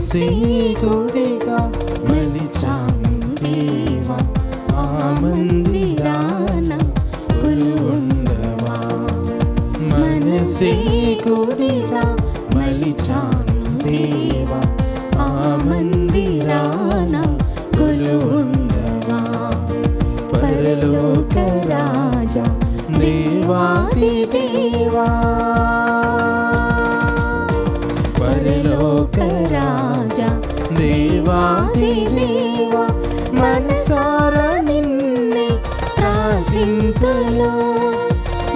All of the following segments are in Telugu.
మనసే గుడిగా మలిచాను దేవా, ఆ మందిరాన కొలువుండవా. మనసే గుడిగా మలిచాను దేవా, ఆ మందిరాన కొలువుండవా. పరలోక రాజా దేవాది దేవా, పరలోక రాజా దేవాది దేవా, మనసారా నిన్నే ప్రార్థింతును,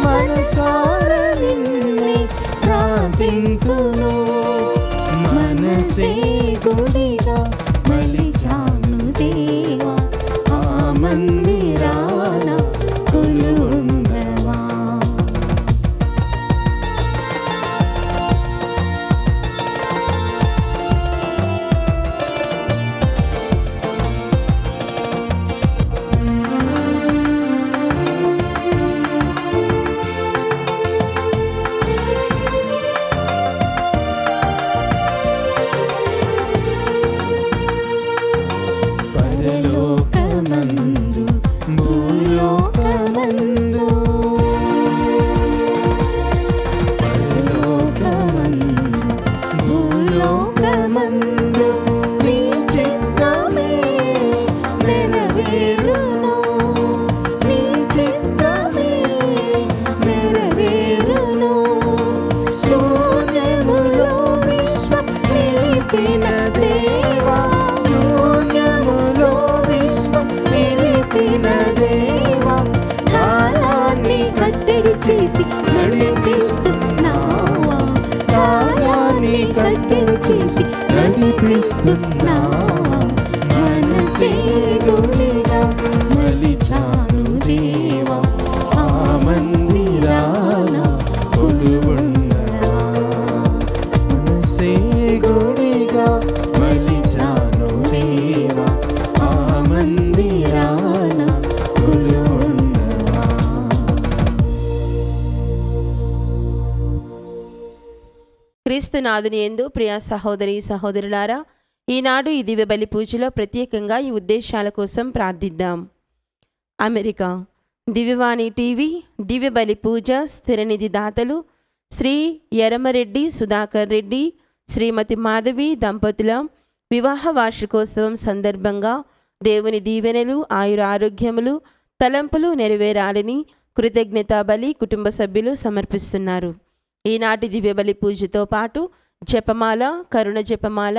మనసారా నిన్నే ప్రార్థింతును. మనసే గుడిగా మలిచాను దేవా, ఆ మందిరాన కొలువుండవా. పరలోకమందు భూలోకమందు, పరలోకమందు భూలోకమందు నీ చిత్తమే నెరవేరును, నీ చిత్తమే నెరవేరును. శూన్యములో విశ్వం నిలిపిన దేవా, శూన్యములో విశ్వం నిలిపిన దేవా, కాలాన్ని కట్టడి చేసి నడిపిస్తున్నావా, కాలాన్ని కట్టడి చేసి నడిపిస్తున్నావా. మనసే గుడిగా మలిచాను దేవా, ఆ మందిరాన కొలువుండవా. మనసే గుడిగా మలిచాను దేవా, ఆ మందిరాన కొలువుండవా. క్రీస్తునాథుని యందు ప్రియ సహోదరి సహోదరులారా, ఈనాడు ఈ దివ్య బలి పూజలో ప్రత్యేకంగా ఈ ఉద్దేశాల కోసం ప్రార్థిద్దాం. అమెరికా దివ్యవాణి టీవీ దివ్య బలి పూజ స్థిరనిధి దాతలు శ్రీ యరమరెడ్డి సుధాకర్ రెడ్డి, శ్రీమతి మాధవి దంపతుల వివాహ వార్షికోత్సవం సందర్భంగా దేవుని దీవెనలు, ఆయుర ఆరోగ్యములు, తలంపులు నెరవేరాలని కృతజ్ఞతా బలి కుటుంబ సభ్యులు సమర్పిస్తున్నారు. ఈనాటి దివ్య బలి పూజతో పాటు జపమాల, కరుణ జపమాల,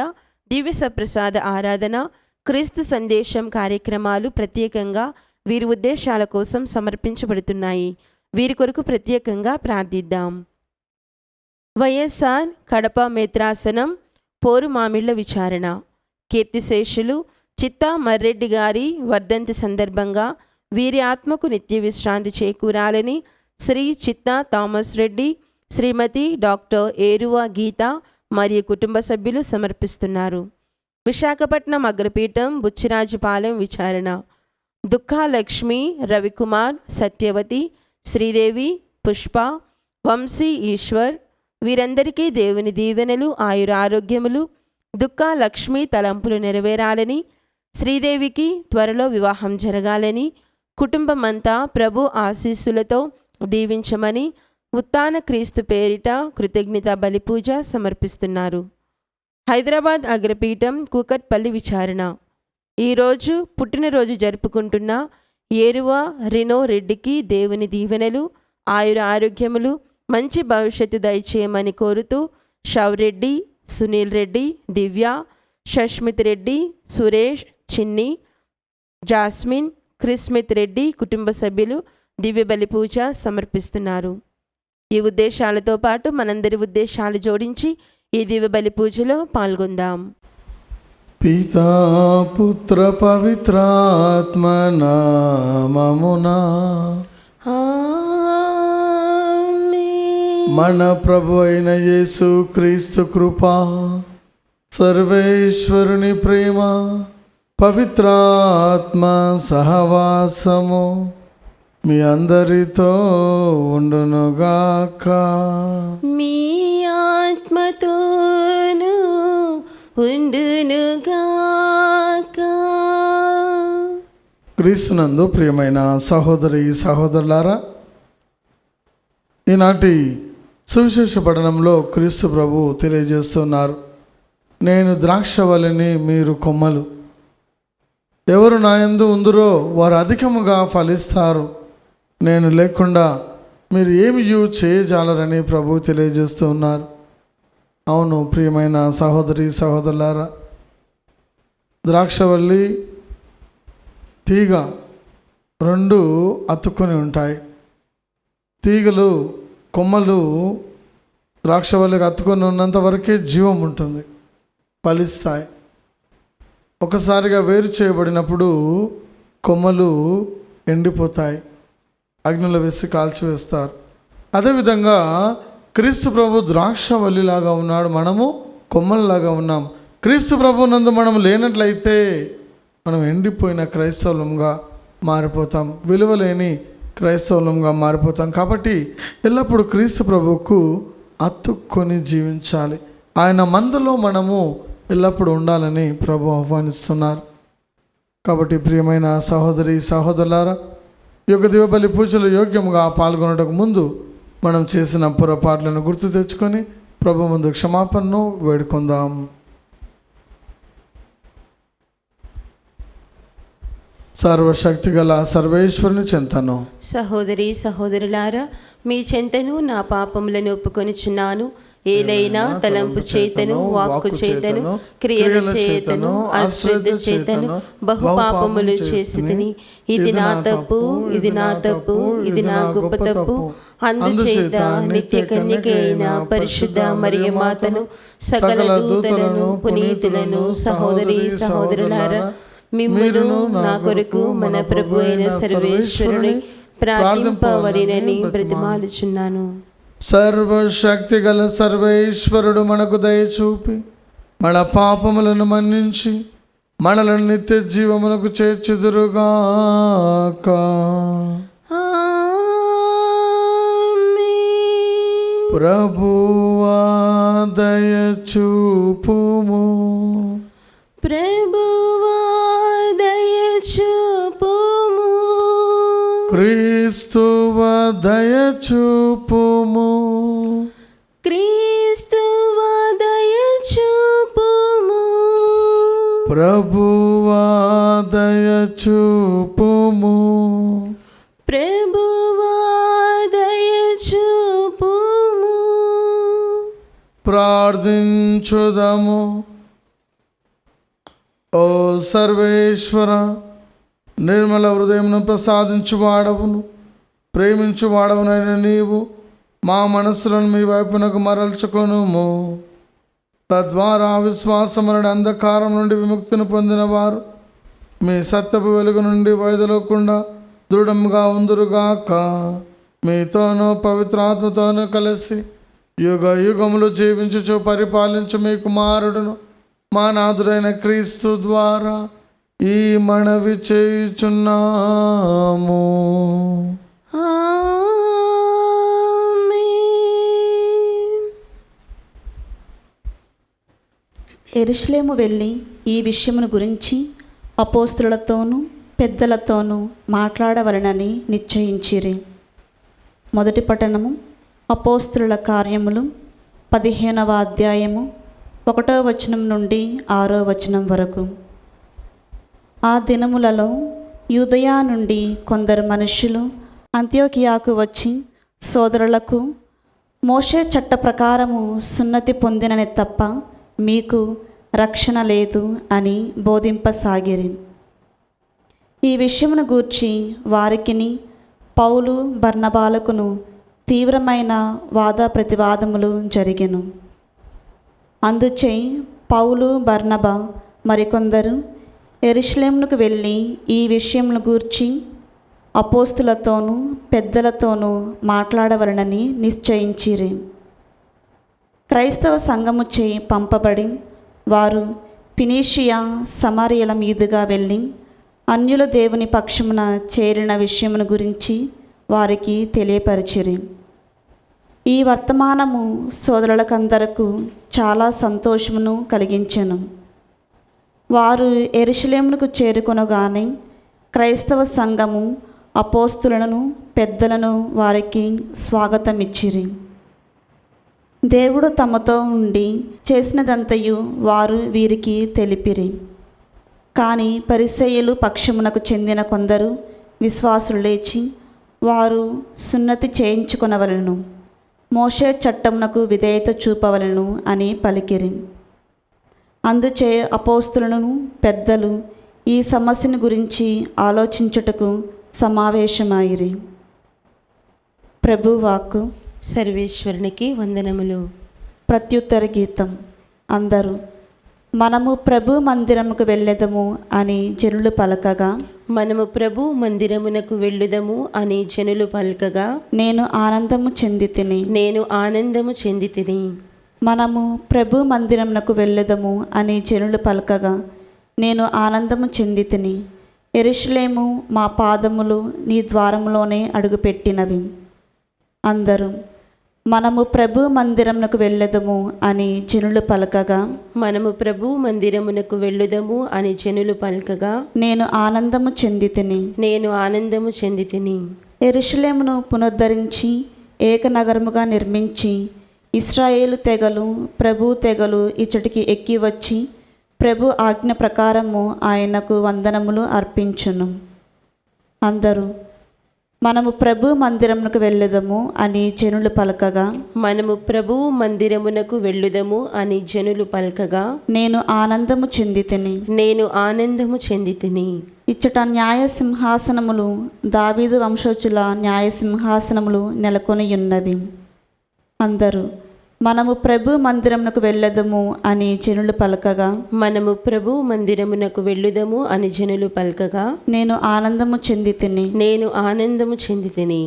దివ్య సప్రసాద ఆరాధన, క్రీస్తు సందేశం కార్యక్రమాలు ప్రత్యేకంగా వీరి ఉద్దేశాల కోసం సమర్పించబడుతున్నాయి. వీరి కొరకు ప్రత్యేకంగా ప్రార్థిద్దాం. వైఎస్ఆర్ కడప మేత్రాసనం పోరు మామిళ్ల విచారణ కీర్తిశేషులు చిత్తా మర్రెడ్డి గారి వర్ధంతి సందర్భంగా వీరి ఆత్మకు నిత్య విశ్రాంతి చేకూరాలని శ్రీ చిత్తా థామస్ రెడ్డి, శ్రీమతి డాక్టర్ ఏరువా గీత మరియు కుటుంబ సభ్యులు సమర్పిస్తున్నారు. విశాఖపట్నం అగ్రపీఠం బుచ్చిరాజుపాలెం విచారణ దుఃఖాలక్ష్మి, రవికుమార్, సత్యవతి, శ్రీదేవి, పుష్ప, వంశీ, ఈశ్వర్ వీరందరికీ దేవుని దీవెనలు, ఆయుర ఆరోగ్యములు, దుఃఖాలక్ష్మి తలంపులు నెరవేరాలని, శ్రీదేవికి త్వరలో వివాహం జరగాలని, కుటుంబమంతా ప్రభు ఆశీస్సులతో దీవించమని ఉత్తాన క్రీస్తు పేరిట కృతజ్ఞత బలిపూజ సమర్పిస్తున్నారు. హైదరాబాద్ అగ్రపీఠం కూకట్పల్లి విచారణ ఈరోజు పుట్టినరోజు జరుపుకుంటున్న ఏరువా రినో రెడ్డికి దేవుని దీవెనలు, ఆయుర ఆరోగ్యములు, మంచి భవిష్యత్తు దయచేయమని కోరుతూ షౌరెడ్డి, సునీల్ రెడ్డి, దివ్య, షష్మిత్ రెడ్డి, సురేష్, చిన్ని, జాస్మిన్, క్రిస్మిత్ రెడ్డి కుటుంబ సభ్యులు దివ్య బలి పూజ సమర్పిస్తున్నారు. ఈ ఉద్దేశాలతో పాటు మనందరి ఉద్దేశాలు జోడించి ఈ దివ్య బలి పూజలో పాల్గొందాం. పితా పుత్ర పవిత్రాత్మ నామమునా మన ప్రభు అయిన యేసు క్రీస్తు కృప, సర్వేశ్వరుని ప్రేమ, పవిత్రాత్మ సహవాసము మీ అందరితో ఉండునుగాక. మీ ఆత్మతోను ఉండునుగాక. క్రీస్తునందు ప్రియమైన సహోదరి సహోదరులారా, ఈనాటి సువిశేష పఠనంలో క్రీస్తు ప్రభు తెలియజేస్తున్నారు, నేను ద్రాక్షవల్లిని, మీరు కొమ్మలు. ఎవరు నా యందు ఉందురో వారు అధికముగా ఫలిస్తారు. నేను లేకుండా మీరు ఏమి చేయజాలరని ప్రభు తెలియజేస్తూ ఉన్నారు. అవును ప్రియమైన సహోదరి సహోదరులారా, ద్రాక్షవల్లి తీగ రెండు అతుక్కొని ఉంటాయి. తీగలు కొమ్మలు ద్రాక్షవల్లికి అతుకొని ఉన్నంత వరకే జీవం ఉంటుంది, ఫలిస్తాయి. ఒకసారిగా వేరు చేయబడినప్పుడు కొమ్మలు ఎండిపోతాయి, అగ్నిలో వేసి కాల్చివేస్తారు. అదేవిధంగా క్రీస్తు ప్రభు ద్రాక్షవల్లిలాగా ఉన్నాడు, మనము కొమ్మలలాగా ఉన్నాం. క్రీస్తు ప్రభు నందు మనం లేనట్లయితే మనం ఎండిపోయిన క్రైస్తవులంగా మారిపోతాం, విలువలేని క్రైస్తవులంగా మారిపోతాం. కాబట్టి ఎల్లప్పుడూ క్రీస్తు ప్రభువుకు అతుక్కొని జీవించాలి. ఆయన మందలో మనము ఎల్లప్పుడూ ఉండాలని ప్రభు ఆహ్వానిస్తున్నారు. కాబట్టి ప్రియమైన సహోదరి సహోదరులారా, ఈ యొక్క దివ్యబలి పూజలు యోగ్యంగా పాల్గొనడానికి ముందు మనం చేసిన పొరపాట్లను గుర్తు తెచ్చుకొని ప్రభు ముందు క్షమాపణను వేడుకుందాం. సర్వశక్తి గల సర్వేశ్వరుని చెంతను, సహోదరి సహోదరులారా, మీ చెంతను నా పాపములను ఒప్పుకొనిచున్నాను. ఏలైనా తలంపు చేతను, వాక్కు చేతను, క్రియల చేతను, అశ్రద్ధ చేతను బహు పాపములు చేసితిని. ఇది నా తప్పు, ఇది నా తప్పు, ఇది నా గొప్ప తప్పు. అందుచేత నిత్య కన్యక అయిన పరిశుద్ధ మరియ మాతను, సకల దూతలను, పునీతులను, సహోదరి సహోదరులారా, మిమ్మును నా కొరకు మన ప్రభు అయిన సర్వేశ్వరుని ప్రార్థింపవలెనని బ్రతిమాలుచున్నాను. సర్వశక్తి గల సర్వేశ్వరుడు మనకు దయచూపి మన పాపములను మన్నించి మనలను నిత్య జీవమునకు చేర్చుదురుగాక. ప్రభువా దయచూపుము, ప్రభువా దయచూపుము, క్రీస్తువా దయచూపుము, క్రీస్తువా దయచూపుము, ప్రభువా దయచూపుము, ప్రభువా దయచూపుము. ప్రార్థించుదము. ఓ సర్వేశ్వర, నిర్మల హృదయమును ప్రసాదించువాడవును, ప్రేమించువాడవునైన నీవు మా మనస్సులను మీ వైపునకు మరల్చుకొనుము. తద్వారా విశ్వాసమనే అంధకారం నుండి విముక్తిని పొందిన వారు మీ సత్యపు వెలుగు నుండి వైదొలగకుండా దృఢంగా ఉందురుగాక. మీతోనూ పవిత్రాత్మతోనూ కలిసి యుగ యుగములు జీవించుచు పరిపాలించు మీ కుమారుడును మా నాథుడైన క్రీస్తు ద్వారా ఈ మనవి చేయుచున్నాము. యెరూషలేము వెళ్ళి ఈ విషయమును గురించి అపోస్తులతోనూ పెద్దలతోనూ మాట్లాడవలనని నిశ్చయించిరి. మొదటి పట్టణము అపోస్తుల కార్యములు 15వ అధ్యాయము 1వ వచనం నుండి 6వ వచనం వరకు. ఆ దినములలో యూదయా నుండి కొందరు మనుష్యులు అంత్యోకియాకు వచ్చి సోదరులకు, మోషే చట్ట ప్రకారము సున్నతి పొందిననే తప్ప మీకు రక్షణ లేదు అని బోధింపసాగిరి. ఈ విషయమును గూర్చి వారికిని పౌలు బర్నబాలకును తీవ్రమైన వాద ప్రతివాదములు జరిగెను. అందుచే పౌలు బర్నబా మరికొందరు యెరూషలేమునకు వెళ్ళి ఈ విషయమును గూర్చి అపోస్తులతోనూ పెద్దలతోనూ మాట్లాడవలనని నిశ్చయించిరి. క్రైస్తవ సంఘముచే పంపబడి వారు ఫినీషియా సమరియల మీదుగా వెళ్ళి అన్యుల దేవుని పక్షమున చేరిన విషయమును గురించి వారికి తెలియపరిచిరి. ఈ వర్తమానము సోదరులకందరకు చాలా సంతోషమును కలిగించెను. వారు యెరూషలేమునకు చేరుకొనగానే క్రైస్తవ సంఘము అపోస్తులను పెద్దలను వారికి స్వాగతమిచ్చిరి. దేవుడు తమతో ఉండి చేసినదంతయు వారు వీరికి తెలిపిరి. కానీ పరిసయ్యులు పక్షమునకు చెందిన కొందరు విశ్వాసులు లేచి, వారు సున్నతి చేయించుకొనవలెను, మోషే చట్టమునకు విధేయత చూపవలెను అని పలికిరి. అందుచే అపోస్తులను పెద్దలు ఈ సమస్యను గురించి ఆలోచించుటకు సమావేశమాయిరి. ప్రభువాక్కు. సర్వేశ్వరునికి వందనములు. ప్రత్యుత్తర గీతం. అందరూ మనము ప్రభు మందిరముకు వెళ్ళెదము అని జనులు పలకగా, మనము ప్రభు మందిరమునకు వెళ్ళుదము అని జనులు పలకగా, నేను ఆనందము చెంది తిని. నేను ఆనందము చెంది తిని. మనము ప్రభు మందిరమునకు వెళ్ళెదము అని జనులు పలకగా, నేను ఆనందము చెంది తిని. యెరూషలేము మా పాదములు నీ ద్వారములోనే అడుగుపెట్టినవి. అందరూ మనము ప్రభు మందిరమునకు వెళ్ళెదము అని జనులు పలకగా, మనము ప్రభు మందిరమునకు వెళ్ళుదము అని జనులు పలకగా, నేను ఆనందము చెంది తిని. నేను ఆనందము చెంది తిని. యెరూషలేమును పునరుద్ధరించి ఏకనగరముగా నిర్మించి ఇశ్రాయేలు తెగలు ప్రభు తెగలు ఇచ్చటికి ఎక్కి వచ్చి ప్రభు ఆజ్ఞ ప్రకారము ఆయనకు వందనములు అర్పించును. అందరూ మనము ప్రభు మందిరమునకు వెళ్ళుదము అని జనులు పలకగా, మనము ప్రభు మందిరమునకు వెళ్ళుదము అని జనులు పలకగా, నేను ఆనందము చెంది తిని. నేను ఆనందము చెంది తిని. ఇచ్చట న్యాయ సింహాసనములు దావీదు వంశోచుల న్యాయ సింహాసనములు నెలకొని ఉన్నవి. అందరూ మనము ప్రభు మందిరమునకు వెళ్ళదము అని జనులు పలకగా, మనము ప్రభు మందిరమునకు వెళ్ళుదము అని జనులు పలకగా, నేను ఆనందము చెంది తిని. నేను ఆనందము చెంది తిని.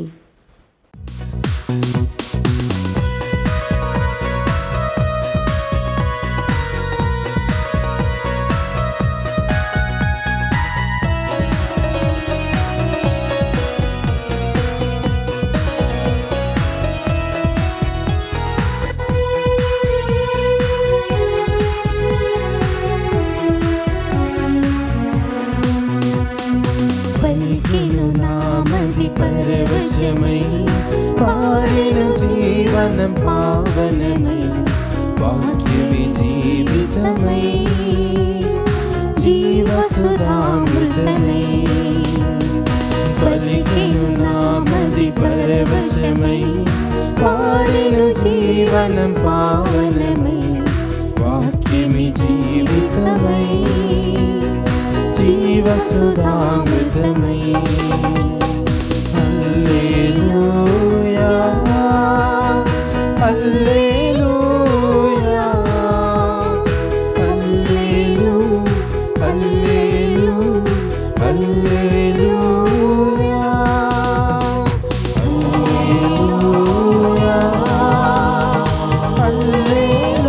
పరవశమై పాడిన జీవనం పావనమై వాక్యమే జీవితమై జీవసుధామృతమై పలికెను నామది పరవశమై పాడిన జీవనం పావనమై వాక్యమే జీవితమై జీవసుధామృతమై. హల్లెలూయా హల్లెలూయా హల్లెలూయా హల్లెలూయా హల్లెలూయా హల్లెలూయా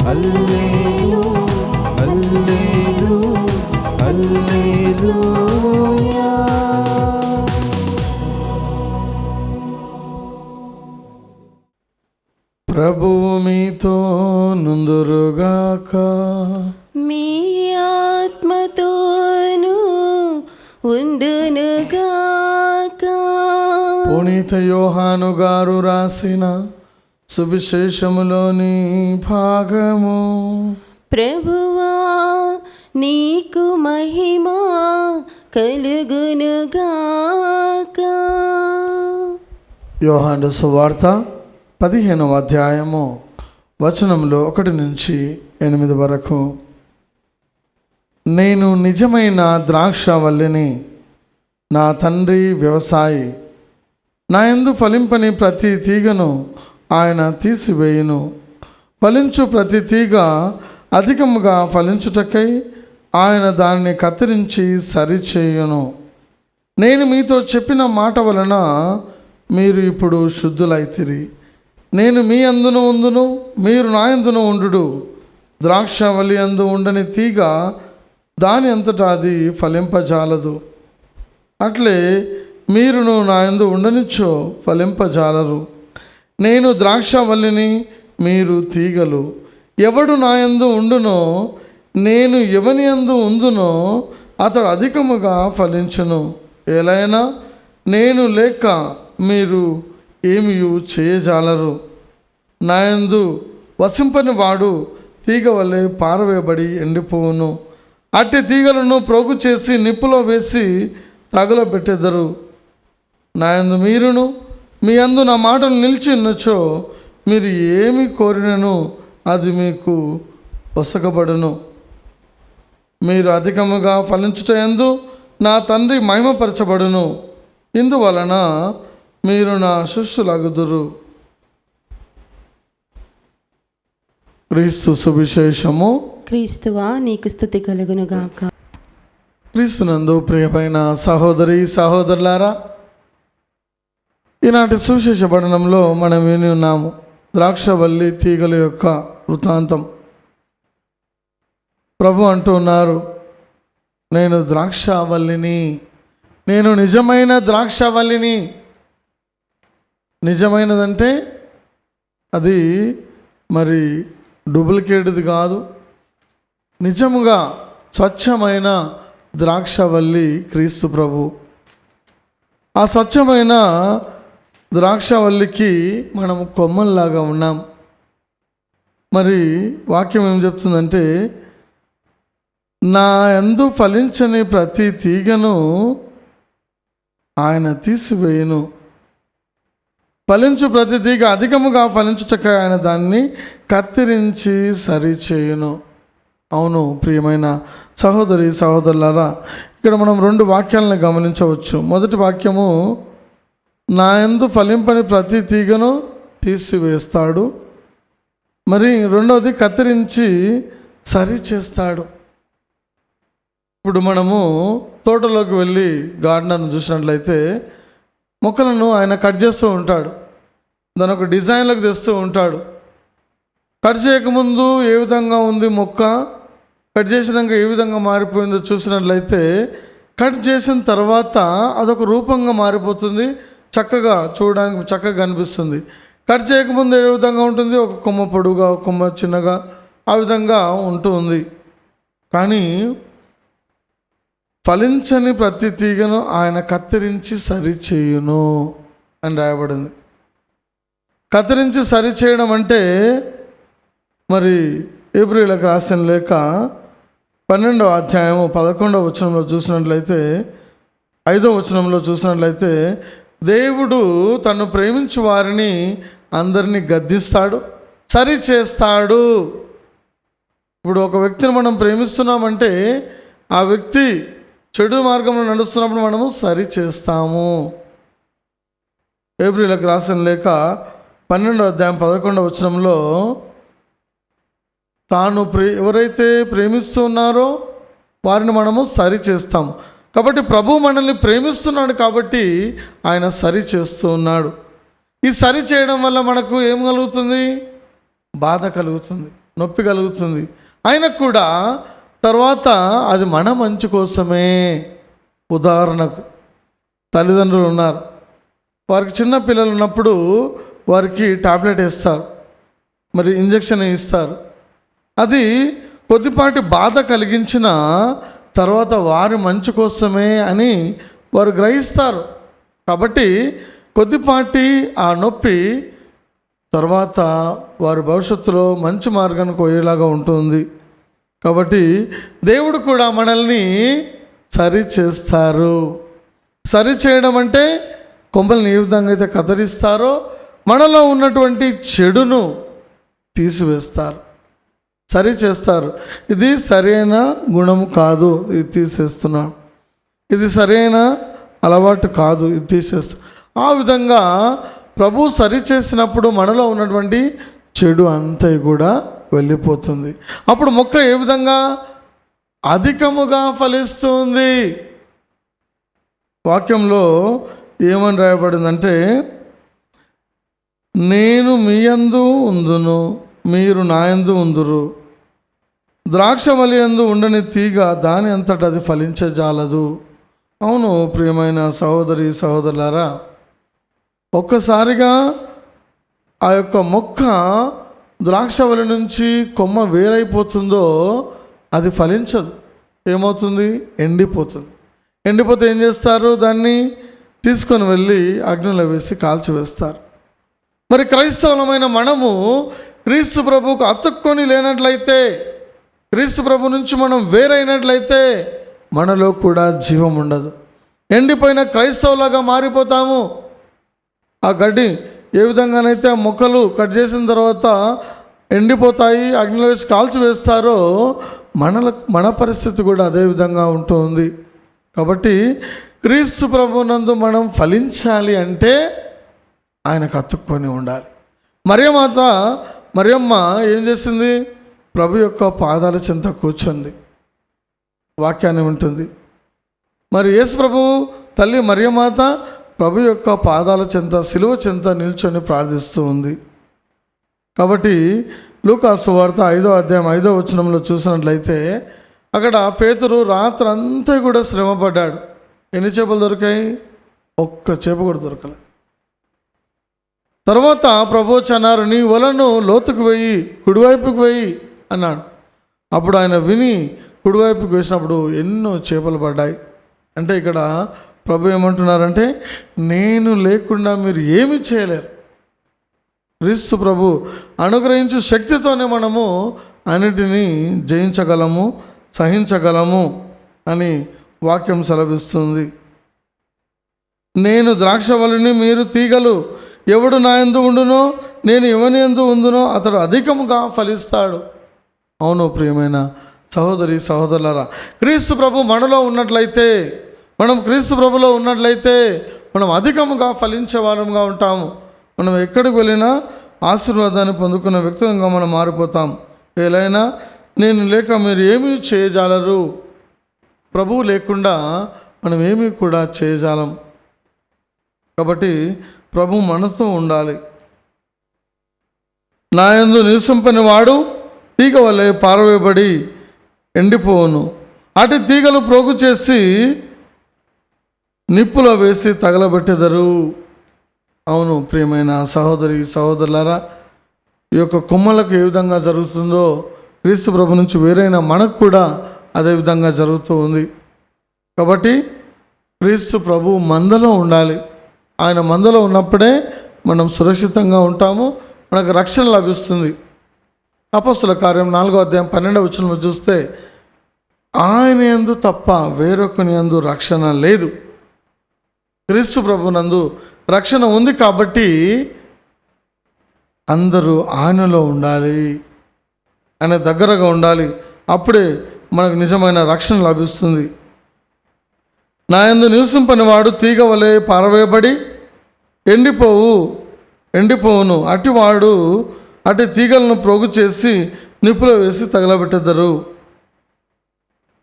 హల్లెలూయా హల్లెలూయా. ప్రభువు మీతో నుందురుగాక. మీ ఆత్మతోను ఉండునుగాక. పునీత యోహాను గారు రాసిన సువిశేషములోని భాగము. ప్రభువా నీకు మహిమ కలుగునుగాక. యోహాను సువార్త 15వ అధ్యాయము వచనములు 1 నుంచి 8 వరకు. నేను నిజమైన ద్రాక్షవల్లిని, నా తండ్రి వ్యవసాయి. నా యందు ఫలింపని ప్రతి తీగను ఆయన తీసివేయును. ఫలించు ప్రతి తీగ అధికముగా ఫలించుటకై ఆయన దానిని కత్తిరించి సరిచేయును. నేను మీతో చెప్పిన మాట వలన మీరు ఇప్పుడు శుద్ధులైతిరి. నేను మీ అందును ఉందును, మీరు నా యందును ఉండుడు. ద్రాక్షవల్లి యందు ఉండని తీగ దాని అంతటా అది ఫలింపజాలదు. అట్లే మీరును నా యందు ఉండనిచ్చో ఫలింపజాలరు. నేను ద్రాక్షవల్లిని, మీరు తీగలు. ఎవడు నా యందు ఉండునో, నేను ఎవని యందు ఉందునో అతడు అధికముగా ఫలించును. ఎలైనా నేను లేక మీరు ఏమీ చేయజాలరు. నా యందు వసింపని వాడు తీగ వలె పారవేయబడి ఎండిపోవును. అట్టి తీగలను ప్రోగు చేసి నిప్పులో వేసి తగులబెట్టెదరు. నా యందు మీరును మీ యందు నా మాటలు నిలిచి ఉన్నచో మీరు ఏమి కోరినను అది మీకు వసకబడును. మీరు అధికముగా ఫలించుట యందు నా తండ్రి మహిమపరచబడును. ఇందువలన మీరు నా శిష్యులగుదురు. క్రీస్తు సువిశేషము. క్రీస్తువా నీకు స్థుతి కలుగునుగాక. క్రీస్తునందు ప్రియమైన సహోదరి సహోదరులారా, ఈనాటి సువిశేష పఠనంలో మనం విని ఉన్నాము ద్రాక్షవల్లి తీగల యొక్క వృత్తాంతం. ప్రభు అంటూ ఉన్నారు, నేను ద్రాక్షవల్లిని, నేను నిజమైన ద్రాక్షవల్లిని. నిజమైనదంటే అది మరి డూప్లికేట్ది కాదు, నిజముగా స్వచ్ఛమైన ద్రాక్షవల్లి క్రీస్తు ప్రభు. ఆ స్వచ్ఛమైన ద్రాక్షవల్లికి మనము కొమ్మల్లాగా ఉన్నాం. మరి వాక్యం ఏం చెప్తుందంటే, నా యందు ఫలించని ప్రతి తీగను ఆయన తీసివేయును. ఫలించు ప్రతి తీగ అధికముగా ఫలించుటకై ఆయన దాన్ని కత్తిరించి సరిచేయును. అవును ప్రియమైన సహోదరి సహోదరులారా, ఇక్కడ మనం 2 వాక్యాలను గమనించవచ్చు. మొదటి వాక్యము, నా యందు ఫలింపని ప్రతి తీగను తీసివేస్తాడు. మరి రెండవది, కత్తిరించి సరిచేస్తాడు. ఇప్పుడు మనము తోటలోకి వెళ్ళి గార్డెనర్ను చూసినట్లయితే మొక్కలను ఆయన కట్ చేస్తూ ఉంటాడు, దాని ఒక డిజైన్లకు తెస్తూ ఉంటాడు. కట్ చేయకముందు ఏ విధంగా ఉంది మొక్క, కట్ చేసినాక ఏ విధంగా మారిపోయిందో చూసినట్లయితే కట్ చేసిన తర్వాత అదొక రూపంగా మారిపోతుంది, చక్కగా చూడడానికి చక్కగా కనిపిస్తుంది. కట్ చేయకముందు ఏ విధంగా ఉంటుంది, ఒక కొమ్మ పొడుగా, ఒక కొమ్మ చిన్నగా, ఆ విధంగా ఉంటుంది. కానీ ఫలించని ప్రతి తీగను ఆయన కత్తిరించి సరిచేయును అని రాయబడింది. కత్తిరించి సరిచేయడం అంటే మరి హెబ్రీయులకు రాసిన లేఖ 12వ అధ్యాయము 11వ వచనంలో చూసినట్లయితే, 5వ వచనంలో చూసినట్లయితే, దేవుడు తను ప్రేమించు వారిని అందరినీ గద్దిస్తాడు, సరిచేస్తాడు. ఇప్పుడు ఒక వ్యక్తిని మనం ప్రేమిస్తున్నామంటే ఆ వ్యక్తి చెడు మార్గంలో నడుస్తున్నప్పుడు మనము సరి చేస్తాము. హెబ్రీయులకు రాసిన లేఖ 12వ అధ్యాయం 11వ వచనంలో, తాను ఎవరైతే ప్రేమిస్తున్నారో వారిని మనము సరి చేస్తాము. కాబట్టి ప్రభు మనల్ని ప్రేమిస్తున్నాడు కాబట్టి ఆయన సరి చేస్తూ ఉన్నాడు. ఈ సరి చేయడం వల్ల మనకు ఏం కలుగుతుంది? బాధ కలుగుతుంది, నొప్పి కలుగుతుంది. అయినా కూడా తర్వాత అది మన మంచి కోసమే. ఉదాహరణకు తల్లిదండ్రులు ఉన్నారు, వారికి చిన్న పిల్లలు ఉన్నప్పుడు వారికి టాబ్లెట్ ఇస్తారు, మరి ఇంజక్షన్ ఇస్తారు. అది కొద్దిపాటి బాధ కలిగించిన తర్వాత వారి మంచి కోసమే అని వారు గ్రహిస్తారు. కాబట్టి కొద్దిపాటి ఆ నొప్పి తర్వాత వారి భవిష్యత్తులో మంచి మార్గానికి పోయేలాగా ఉంటుంది. కాబట్టి దేవుడు కూడా మనల్ని సరి చేస్తారు. సరి చేయడం అంటే కొమ్మల్ని ఏ విధంగా అయితే కత్తిరిస్తారో మనలో ఉన్నటువంటి చెడును తీసివేస్తారు, సరి చేస్తారు. ఇది సరైన గుణము కాదు, ఇది తీసేస్తున్నాను. ఇది సరైన అలవాటు కాదు, ఇది తీసేస్తాను. ఆ విధంగా ప్రభు సరి చేసినప్పుడు మనలో ఉన్నటువంటి చెడు అంతా కూడా వెళ్ళిపోతుంది. అప్పుడు మొక్క ఏ విధంగా అధికముగా ఫలిస్తుంది. వాక్యంలో ఏమని రాయబడిందంటే, నేను మీ యందు ఉందును, మీరు నా యందు ఉందురు. ద్రాక్షవల్లి యందు ఉండని తీగ దాని అంతటా అది ఫలించజాలదు. అవును ప్రియమైన సహోదరి సహోదరులారా, ఒక్కసారిగా ఆ యొక్క మొక్క ద్రాక్షవల్లి నుంచి కొమ్మ వేరైపోతుందో అది ఫలించదు. ఏమవుతుంది? ఎండిపోతుంది. ఎండిపోతే ఏం చేస్తారు? దాన్ని తీసుకొని వెళ్ళి అగ్నిలో వేసి కాల్చివేస్తారు. మరి క్రైస్తవులమైన మనము క్రీస్తు ప్రభువుకు అతుక్కొని లేనట్లయితే, క్రీస్తు ప్రభు నుంచి మనం వేరైనట్లయితే మనలో కూడా జీవం ఉండదు. ఎండిపోయిన క్రైస్తవులాగా మారిపోతాము. ఆ గడ్డి ఏ విధంగానైతే ఆ మొక్కలు కట్ చేసిన తర్వాత ఎండిపోతాయి, అగ్నిలో వేసి కాల్చి వేస్తారో మన పరిస్థితి కూడా అదే విధంగా ఉంటుంది. కాబట్టి క్రీస్తు ప్రభునందు మనం ఫలించాలి అంటే ఆయనకు అతుక్కొని ఉండాలి. మరియమ్మ ఏం చేసింది? ప్రభు యొక్క పాదాల చెంత కూర్చుంది. వాక్యాన్ని ఉంటుంది. మరి యేసు ప్రభు తల్లి మరియమాత ప్రభు యొక్క పాదాల చెంత, సిలువ చెంత నిల్చొని ప్రార్థిస్తూ ఉంది. కాబట్టి లూకా సువార్త 5వ అధ్యాయం 5వ వచనంలో చూసినట్లయితే అక్కడ పేతురు రాత్రి అంతా కూడా శ్రమపడ్డాడు. ఎన్ని చేపలు దొరికాయి? ఒక్క చేప కూడా దొరకలేదు. తర్వాత ప్రభు అన్నారు, నీ వలను లోతుకు వెయ్యి, కుడివైపుకు వెయ్యి అన్నాడు. అప్పుడు ఆయన విని కుడివైపుకి వేసినప్పుడు ఎన్నో చేపలు పడ్డాయి. అంటే ఇక్కడ ప్రభు ఏమంటున్నారంటే, నేను లేకుండా మీరు ఏమీ చేయలేరు. క్రీస్తు ప్రభు అనుగ్రహించే శక్తితోనే మనము అన్నిటినీ జయించగలము, సహించగలము అని వాక్యం సెలవిస్తుంది. నేను ద్రాక్షవల్లిని, మీరు తీగలు. ఎవడు నా యందు ఉండునో, నేను ఎవని యందు ఉందునో అతడు అధికముగా ఫలిస్తాడు. అవును ప్రియమైన సహోదరి సహోదరులారా, క్రీస్తు ప్రభు మనలో ఉన్నట్లయితే, మనం క్రీస్తు ప్రభులో ఉన్నట్లయితే మనం అధికముగా ఫలించే వారంగా ఉంటాము. మనం ఎక్కడికి వెళ్ళినా ఆశీర్వాదాన్ని పొందుకున్న వ్యక్తిగా మనం మారిపోతాం. ఏలైనా నేను లేక మీరు ఏమీ చేయజాలరు. ప్రభువు లేకుండా మనం ఏమీ కూడా చేయజాలం. కాబట్టి ప్రభు మనతో ఉండాలి. నా యందు నివసింపని వాడు తీగ వలె పారవేయబడి ఎండిపోవును. అటు తీగలు ప్రోగు చేసి నిప్పులో వేసి తగలబెట్టెదరు. అవును ప్రియమైన సహోదరి సహోదరులారా, ఈ యొక్క కొమ్మలకు ఏ విధంగా జరుగుతుందో క్రీస్తు ప్రభు నుంచి వేరైన మనకు కూడా అదే విధంగా జరుగుతూ ఉంది. కాబట్టి క్రీస్తు ప్రభు మందలో ఉండాలి. ఆయన మందలో ఉన్నప్పుడే మనం సురక్షితంగా ఉంటాము, మనకు రక్షణ లభిస్తుంది. అపొస్తలుల కార్యం 4వ అధ్యాయం 12వ వచనంలో చూస్తే, ఆయన యందు తప్ప వేరొకని యందు రక్షణ లేదు. క్రీస్తు ప్రభు నందు రక్షణ ఉంది కాబట్టి అందరూ ఆయనలో ఉండాలి, ఆయన దగ్గరగా ఉండాలి. అప్పుడే మనకు నిజమైన రక్షణ లభిస్తుంది. నా యందు నివసింపని వాడు తీగ వలె పారవేయబడి ఎండిపోవును. అటు తీగలను ప్రోగు చేసి నిప్పులో వేసి తగలబెట్టెదరు.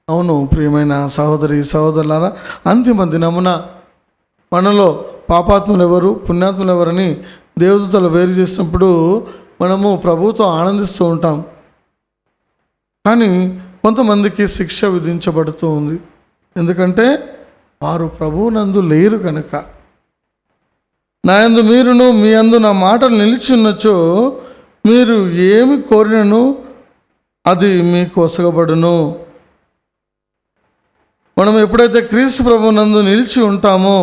అవును ప్రియమైన సహోదరి సహోదరులారా, అంతిమ దినమున మనలో పాపాత్ములు ఎవరు, పుణ్యాత్ములు ఎవరని దేవదూతలు వేరు చేసినప్పుడు మనము ప్రభువుతో ఆనందిస్తూ ఉంటాం. కానీ కొంతమందికి శిక్ష విధించబడుతూ ఉంది. ఎందుకంటే వారు ప్రభువునందు లేరు కనుక. నా యందు మీరును మీ యందు నా మాటలు నిలిచి ఉన్నచో మీరు ఏమి కోరినను అది మీకు ఒసగబడును. మనం ఎప్పుడైతే క్రీస్తు ప్రభువునందు నిలిచి ఉంటామో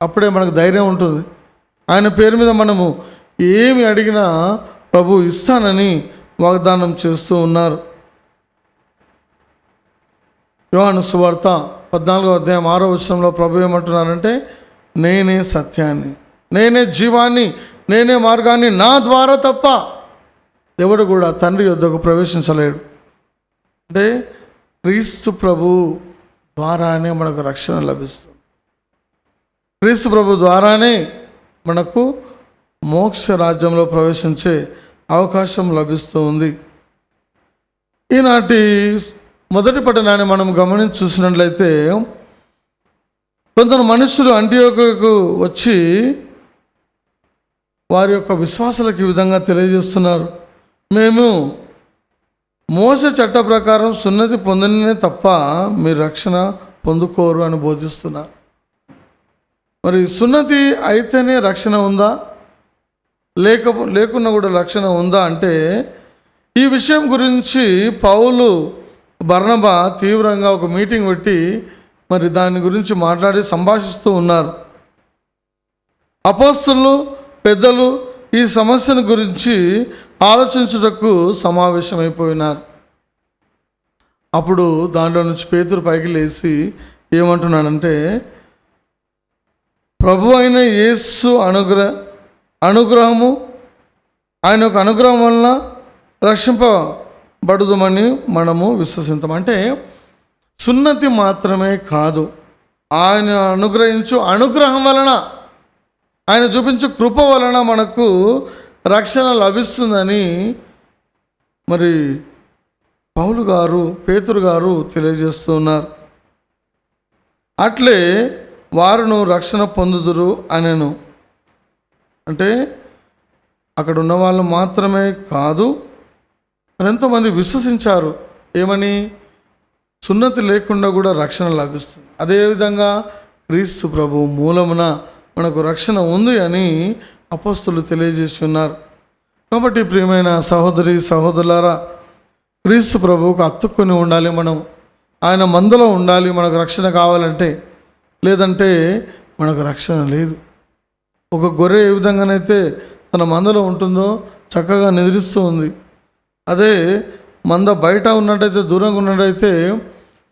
అప్పుడే మనకు ధైర్యం ఉంటుంది. ఆయన పేరు మీద మనము ఏమి అడిగినా ప్రభు ఇస్తానని వాగ్దానం చేస్తూ ఉన్నారు. యోహాను సువార్త 14వ అధ్యాయం 6వ వచనంలో ప్రభు ఏమంటున్నారంటే, నేనే సత్యాన్ని, నేనే జీవాన్ని, నేనే మార్గాన్ని, నా ద్వారా తప్ప ఎవడు కూడా తండ్రి యొద్దకు ప్రవేశించలేడు. అంటే క్రీస్తు ప్రభు ద్వారానే మనకు రక్షణ లభిస్తుంది. క్రీస్తు ప్రభు ద్వారానే మనకు మోక్ష రాజ్యంలో ప్రవేశించే అవకాశం లభిస్తూ ఉంది. ఈనాటి మొదటి పట్టణాన్ని మనం గమనించి చూసినట్లయితే, కొందరు మనుషులు అంటియోకుకు వచ్చి వారి యొక్క విశ్వాసాలకు ఈ విధంగా తెలియజేస్తున్నారు, మేము మోసే చట్ట ప్రకారం సున్నతి పొందనే తప్ప మీరు రక్షణ పొందుకోరు అని బోధిస్తున్నారు. మరి సున్నతి అయితేనే రక్షణ ఉందా, లేకున్నా కూడా రక్షణ ఉందా అంటే, ఈ విషయం గురించి పౌలు బర్నబా తీవ్రంగా ఒక మీటింగ్ పెట్టి మరి దాని గురించి మాట్లాడి సంభాషిస్తూ ఉన్నారు. అపోస్తలులు పెద్దలు ఈ సమస్యను గురించి ఆలోచించుటకు సమావేశమైపోయినారు. అప్పుడు దాంట్లో నుంచి పేతురు పైకి లేచి ఏమంటున్నాడంటే, ప్రభు అయిన యేసు అనుగ్రహము ఆయన యొక్క అనుగ్రహం వలన రక్షింపబడుదమని మనము విశ్వసిస్తాం. అంటే సున్నతి మాత్రమే కాదు, ఆయన అనుగ్రహించు అనుగ్రహం వలన, ఆయన చూపించు కృప వలన మనకు రక్షణ లభిస్తుందని మరి పౌలు గారు పేతురు గారు తెలియజేస్తూ ఉన్నారు. అట్లే వారును రక్షణ పొందుదురు అనెను. అంటే అక్కడ ఉన్న వాళ్ళు మాత్రమే కాదు, ఎంతోమంది విశ్వసించారు. ఏమని? సున్నతి లేకుండా కూడా రక్షణ లభిస్తుంది. అదేవిధంగా క్రీస్తు ప్రభు మూలమున మనకు రక్షణ ఉంది అని అపోస్తలులు తెలియజేసి ఉన్నారు. కాబట్టి ప్రియమైన సహోదరి సహోదరులారా, క్రీస్తు ప్రభువుకు అతుక్కుని ఉండాలి. మనం ఆయన మందలో ఉండాలి మనకు రక్షణ కావాలంటే. లేదంటే మనకు రక్షణ లేదు. ఒక గొర్రె ఏ విధంగానైతే తన మందలో ఉంటుందో చక్కగా నిద్రిస్తూ ఉంది, అదే మంద బయట ఉన్నట్టయితే, దూరంగా ఉన్నట్టయితే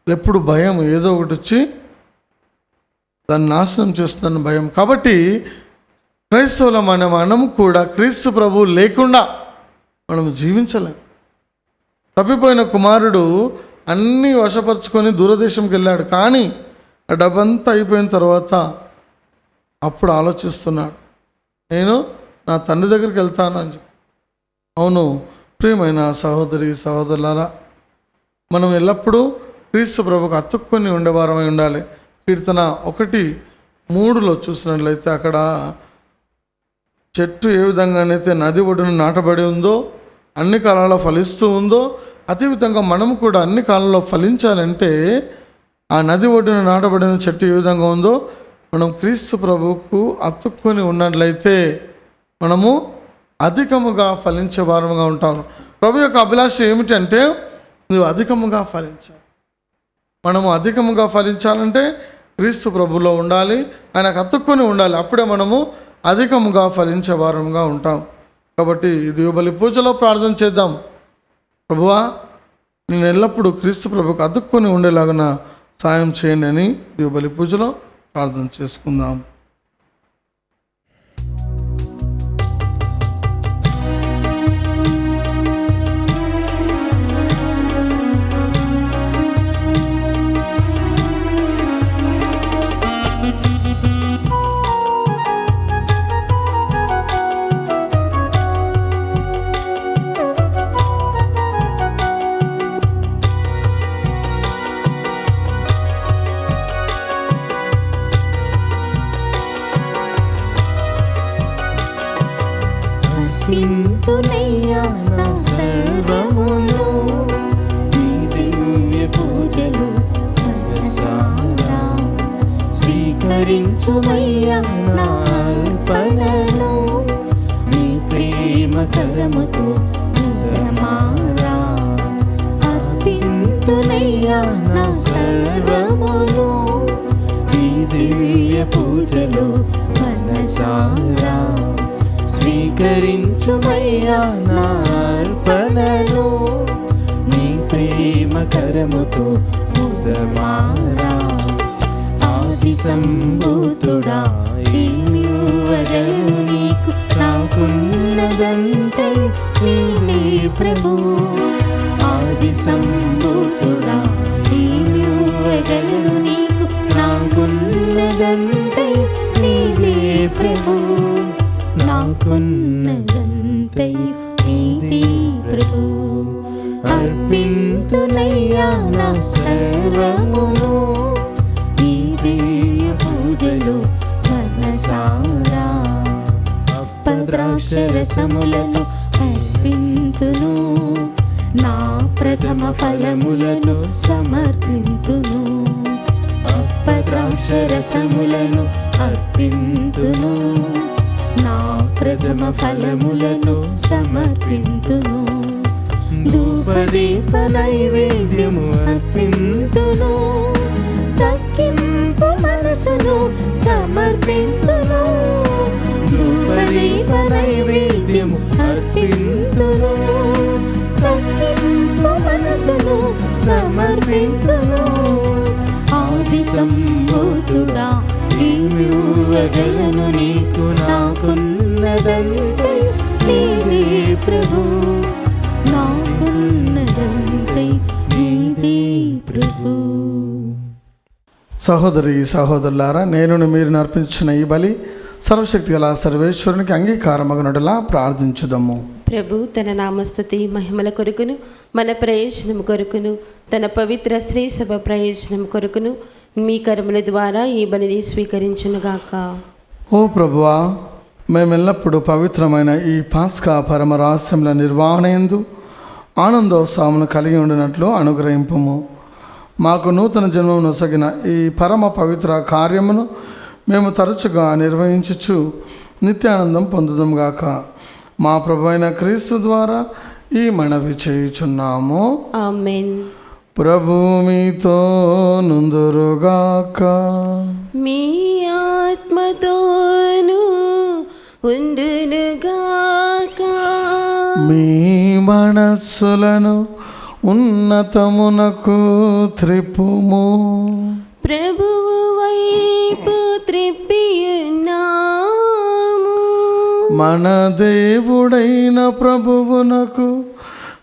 ఎప్పుడు భయం, ఏదో ఒకటి వచ్చి దాన్ని నాశనం చేస్తుందని భయం. కాబట్టి క్రైస్తవులమైన మనం కూడా క్రీస్తు ప్రభువు లేకుండా మనం జీవించలేం. తప్పిపోయిన కుమారుడు అన్నీ వశపరుచుకొని దూరదేశంకి వెళ్ళాడు, కానీ ఆ డబ్బంతా అయిపోయిన తర్వాత అప్పుడు ఆలోచిస్తున్నాడు, నేను నా తండ్రి దగ్గరికి వెళ్తానని చెప్పి. అవును ప్రియమైన సహోదరి సహోదరులారా, మనం ఎల్లప్పుడూ క్రీస్తు ప్రభువుకు అతుక్కొని ఉండేవారమై ఉండాలి. కీర్తన 1:3 చూసినట్లయితే అక్కడ చెట్టు ఏ విధంగానైతే నది ఒడ్డున నాటబడి ఉందో, అన్ని కాలాల్లో ఫలిస్తూ ఉందో, అదేవిధంగా మనము కూడా అన్ని కాలంలో ఫలించాలంటే ఆ నది ఒడ్డున నాటబడిన చెట్టు ఏ విధంగా ఉందో, మనం క్రీస్తు ప్రభువుకు అతుక్కొని ఉన్నట్లయితే మనము అధికముగా ఫలించే వారముగా ఉంటాము. ప్రభు యొక్క అభిలాష ఏమిటంటే నువ్వు అధికముగా ఫలించాలి. మనము అధికముగా ఫలించాలంటే క్రీస్తు ప్రభులో ఉండాలి, ఆయనకు అతుక్కొని ఉండాలి. అప్పుడే మనము అధికముగా ఫలించే వారముగా ఉంటాం. కాబట్టి దివ్యబలి పూజలో ప్రార్థన చేద్దాం. ప్రభువా, నేను ఎల్లప్పుడూ క్రీస్తు ప్రభుకు అతుక్కొని ఉండేలాగా సాయం చేయండి అని దివ్యబలి పూజలో ప్రార్థన చేసుకుందాం. పింతునయ్యా నా సర్వమును నీ దివ్య పూజలు మనసారా స్వీకరించుమయ్యా నా అర్పణను నీ ప్రేమ కరముతో ఉదమారా. అర్పింతునయ్యా నా సర్వమును నీ దివ్య పూజలు మనసారా స్వీకరించుమయ్యా నా అర్పణను నీ ప్రేమ కరముతో ఉదమారా. ఆది సంభూతుడా ఏమివ్వగలను నీకు, నాకున్నదంతే నీవే ప్రభు. ఆది సంభూతుడా ఏమివ్వగలను నీకు, నాకున్నదంతే నీవే ప్రభు. నాకున్నదంతయు నీదే ప్రభు. అర్పింతునయ్యా నా సర్వమును నీ దివ్య పూజలు మనసారా. అప్పద్రాక్షరసములను అర్పింతును, నా ప్రథమ ఫలములను సమర్పింతును. ద్రాక్షరసములను అర్పింతును, నా ప్రథమ ఫలములను సమర్పింతును. ధూపదీప నైవేద్యము అర్పింతును, తగ్గింపు మనసును సమర్పింతును. ధూపదీప నైవేద్యము అర్పింతును, తగ్గింపు మనసును సమర్పింతును. ఆది సంభూతుడా నీవివ్వగలను, నీకు నాకున్నదంతే నీవే ప్రభు, నాకున్నదంతే నీవే ప్రభు. సహోదరి సహోదరులారా, నేను మీరు అర్పించిన ఈ బలి సర్వశక్తి గల సర్వేశ్వరునికి అంగీకారమగునట్లా ప్రార్థించుదము. ప్రభు తన నామస్తుతి మహిమల కొరకును, మన ప్రయోజనం కొరకును, తన పవిత్ర శ్రీ సభ ప్రయోజనం కొరకును మీ కర్మల ద్వారా ఈ బలిని స్వీకరించునుగాక. ఓ ప్రభువా, మేమెల్లప్పుడూ పవిత్రమైన ఈ పాస్కా పరమ రహస్యముల నిర్వహణయందు ఆనందోత్సవమును కలిగి ఉండినట్లు అనుగ్రహింపుము. మాకు నూతన జన్మను నొసగిన ఈ పరమ పవిత్ర కార్యమును మేము తరచుగా నిర్వహించుచు నిత్యానందం పొందుదాంగాక. మా ప్రభు అయిన క్రీస్తు ద్వారా ఈ మనవి చేయుచున్నాము. ఆమేన్. ప్రభు మీతో నుందురుగాక. మీ ఆత్మతోను ఉండునుగాక. మీ మనస్సులను ఉన్నతమునకు త్రిప్పుము. ప్రభువు వైపు త్రిప్పియున్నాము. మన దేవుడైన ప్రభువునకు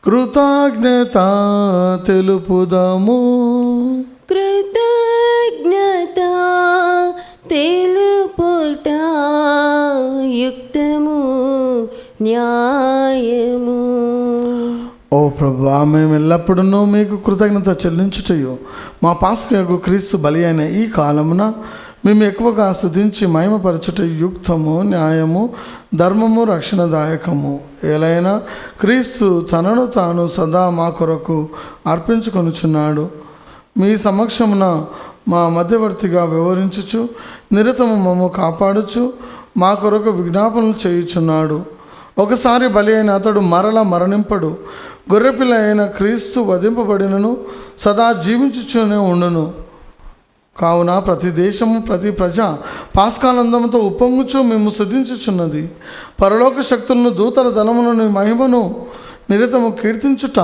కృతజ్ఞత తెలుపుదము. కృతజ్ఞత తెలుపుట యుక్తము, న్యాయము. ఓ ప్రభువా, మేము ఎల్లప్పుడూ మీకు కృతజ్ఞత చెల్లించుటయు మా పాస్కకు క్రీస్తు బలి అయిన ఈ కాలమున మేము ఎక్కువగా స్తుతించి మహిమపరచుట యుక్తము, న్యాయము, ధర్మము, రక్షణదాయకము. ఏలైనా క్రీస్తు తనను తాను సదా మా కొరకు అర్పించుకొనుచున్నాడు. మీ సమక్షమున మా మధ్యవర్తిగా వ్యవహరించుచు నిరతము మమ్ము కాపాడుచు మా కొరకు విజ్ఞాపనలు చేయుచున్నాడు. ఒకసారి బలి అయిన అతడు మరల మరణింపడు. గొర్రెపిల్ల అయిన క్రీస్తు వధింపబడినను సదా జీవించుచునే ఉండును. కావున ప్రతి దేశము ప్రతి ప్రజ పాస్కానందంతో ఉప్పొంగుచు మేము స్తుతించుచున్నది. పరలోక శక్తులను, దూతల ధనమును, మహిమను నిరతము కీర్తించుట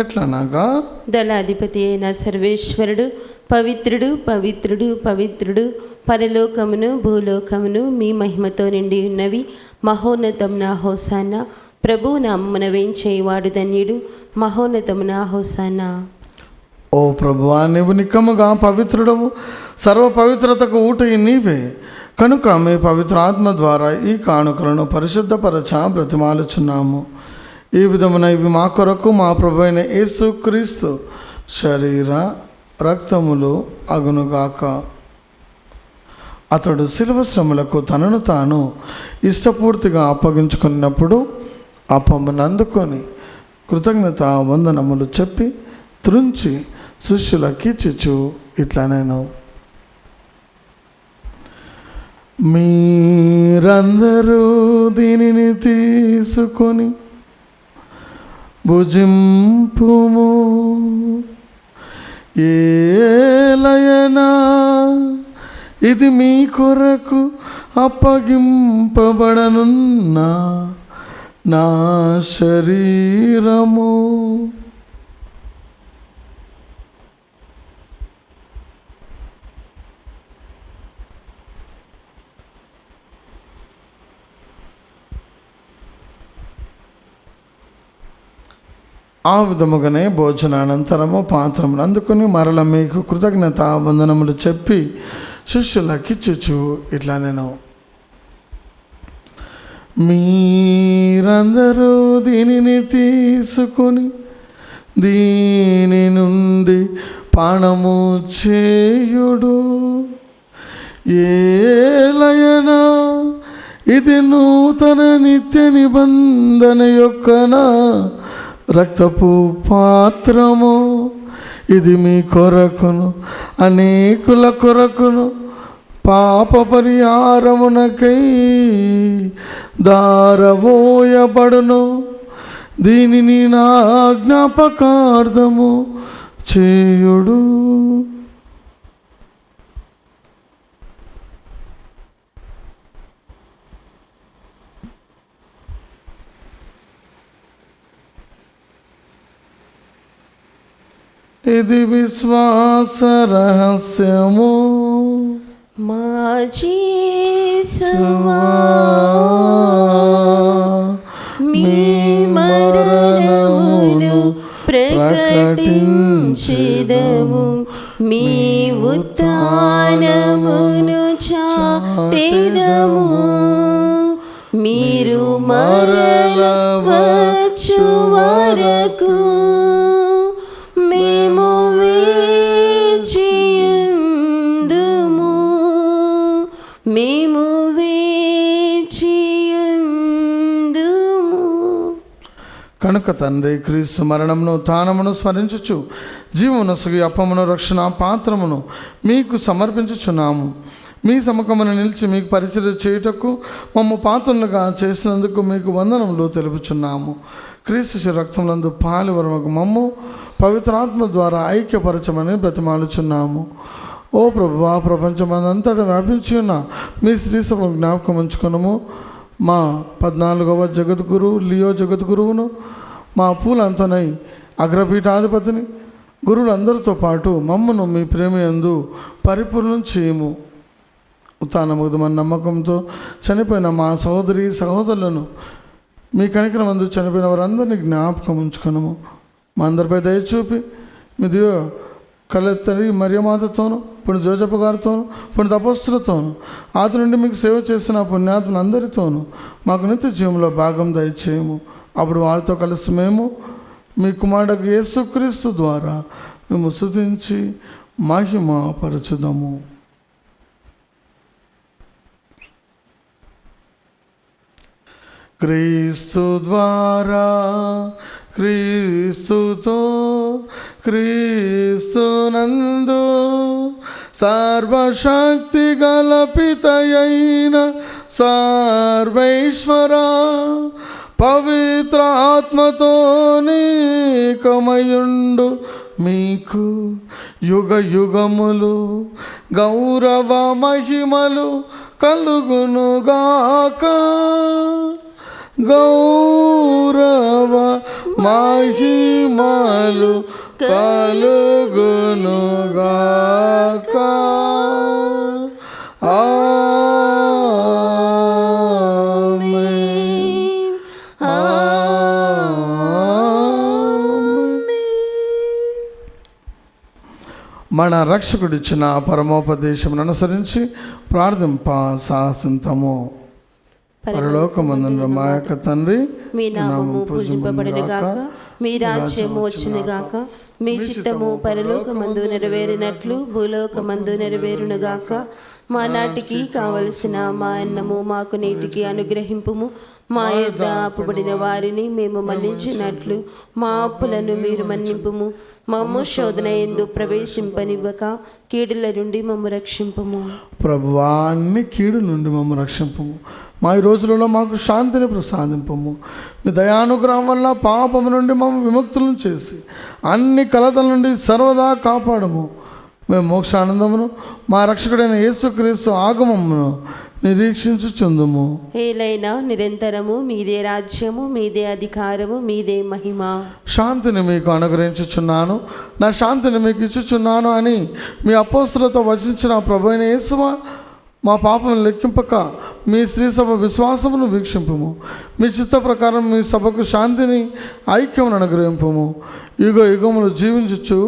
ఎట్లనగా, దళాధిపతి అయిన సర్వేశ్వరుడు పవిత్రుడు, పవిత్రుడు, పవిత్రుడు, పరలోకమును భూలోకమును మీ మహిమతో నిండి ఉన్నవి. మహోన్నతమున హోసానా. ప్రభువు నామమున వేంచేవాడు ధన్యుడు. మహోన్నతమున హోసానా. ఓ ప్రభువా, నీవు నిక్కముగా పవిత్రుడవు, సర్వ పవిత్రతకు ఊటయి నీవే. కనుక మీ పవిత్ర ఆత్మ ద్వారా ఈ కానుకలను పరిశుద్ధపరచ బ్రతిమాలుచున్నాము. ఈ విధమున ఇవి మా కొరకు మా ప్రభు అయిన యేసు క్రీస్తు శరీర రక్తములు అగునుగాక. అతడు శిలువ శ్రమలకు తనను తాను ఇష్టపూర్తిగా అప్పగించుకున్నప్పుడు అప్పమును అందుకొని కృతజ్ఞత వందనములు చెప్పి త్రుంచి శిష్యులకిచ్చుచు ఇట్లా, నేను మీరందరూ దీనిని తీసుకొని భుజింపుము. ఏలయనా ఇది మీ కొరకు అప్పగింపబడనున్న నా శరీరము. ఆ విధముగానే భోజనానంతరము పాత్రమును అందుకొని మరల మీకు కృతజ్ఞత వందనములు చెప్పి శిష్యులకిచ్చుచు ఇట్లా, నేను మీరందరూ దీనిని తీసుకొని దీని నుండి పానము చేయుడు. ఏలయనా ఇది నూతన నిత్య నిబంధన యొక్క రక్తపు పాత్రము. ఇది మీ కొరకును అనేకుల కొరకును పాప పరిహారమునకై దారవోయబడును. దీనిని నా జ్ఞాపకార్థము చేయుడు. ఇది విశ్వాస రహస్యము. మా యేసువా మీ మరణమును ప్రకటించెదము, మీ ఉత్థానమును చాటెదము. మీరు మరల వచ్చు వరకు మేము వేచియుందుము, మేము వేచియుందుము. కనుక తండ్రి క్రీస్తు మరణమును తానమును స్మరించుచు జీవమునసుగు అప్పమును రక్షణ పాత్రమును మీకు సమర్పించుచున్నాము. మీ సముఖమును నిలిచి మీకు పరిచర్య చేయుటకు మమ్ము పాత్రలుగా చేసినందుకు మీకు వందనములు తెలుపుచున్నాము. క్రీస్తు రక్తములందు పాలివరముకు మమ్ము పవిత్రాత్మ ద్వారా ఐక్యపరచమని బ్రతిమాలుచున్నాము. ఓ ప్రభువా, ప్రపంచమంతటా వ్యాపించి ఉన్న మీ శ్రీసభను జ్ఞాపకం ఉంచుకున్నాము. మా 14వ జగద్గురు లియో జగద్గురువును, మా పూలంతనై అగ్రపీఠాధిపతిని, గురువులందరితో పాటు మమ్మను మీ ప్రేమయందు పరిపూర్ణం చేయము. ఉత్థానముదమని నమ్మకంతో చనిపోయిన మా సహోదరి సహోదరులను మీ కనికరమందు చనిపోయిన వారందరినీ జ్ఞాపకం ఉంచుకున్నాము. మా అందరిపై దయచూపి మీ దివ్య కళ్ళెత్తని మరియమాతతోను, పుణ్య జోజప్ప గారితోను, పుణ్య తపస్సులతోను, ఆది నుండి మీకు సేవ చేస్తున్న పుణ్యాత్ములందరితోనూ మాకు నిత్య జీవంలో భాగం దయచేయము. అప్పుడు వారితో కలిసి మేము మీ కుమారుడు యేసుక్రీస్తు ద్వారా మేము స్తుతించి మహిమ పరచుదాము. క్రీస్తు ద్వారా, క్రీస్తుతో, క్రీస్తునందు సర్వశక్తి గల పితయైన సర్వేశ్వర పవిత్ర ఆత్మతో నీకమయుండు మీకు యుగ యుగములు గౌరవ మహిమలు కలుగునుగాక. గౌరవ మహిమలు కలుగునుగాక. ఆమేన్. మన రక్షకుడిచ్చిన పరమోపదేశమును అనుసరించి ప్రార్థింప సాహసింతము. పరలోకమందున్న మా యొక్క తండ్రి, మీ నామము పూజింపబడునుగాక, మీ రాజ్యము వచ్చునుగాక, మీ చిత్తము పరలోకమందు నెరవేరినట్లు భూలోకమందు నెరవేరునుగాక. మా నాటికి కావలసిన మా అన్నము మాకు నేటికి అనుగ్రహింపుము. మా యొద్ద అప్పుబడిన వారిని మేము మన్నించినట్లు మా అప్పులను మీరు మన్నింపుము. మమ్ము శోధన యందు ప్రవేశింపనివ్వక కీడుల నుండి మమ్ము రక్షింపుము. ప్రభువా, అన్ని కీడు నుండి మమ్ము రక్షింపము. మా ఈ రోజులలో మాకు శాంతిని ప్రసాదింపము. మీ దయానుగ్రహం వల్ల పాపము నుండి మమ్ము విముక్తులను చేసి అన్ని కలతల నుండి సర్వదా కాపాడము. మేము మోక్షానందమును మా రక్షకుడైన యేసుక్రీస్తు ఆగమమును నిరీక్షించుచుందుము. ఏలైనా నిరంతరము మీదే రాజ్యము, మీదే అధికారము, మీదే మహిమ. శాంతిని మీకు అనుగ్రహించుచున్నాను, నా శాంతిని మీకు ఇచ్చుచున్నాను అని మీ అపోస్తులతో వచించిన ప్రభువైన యేసువా, మా పాపను లెక్కింపక మీ శ్రీ సభ విశ్వాసమును వీక్షింపుము. మీ చిత్త ప్రకారం మీ సభకు శాంతిని ఐక్యమును అనుగ్రహింపుము. యుగ యుగములు జీవించుచు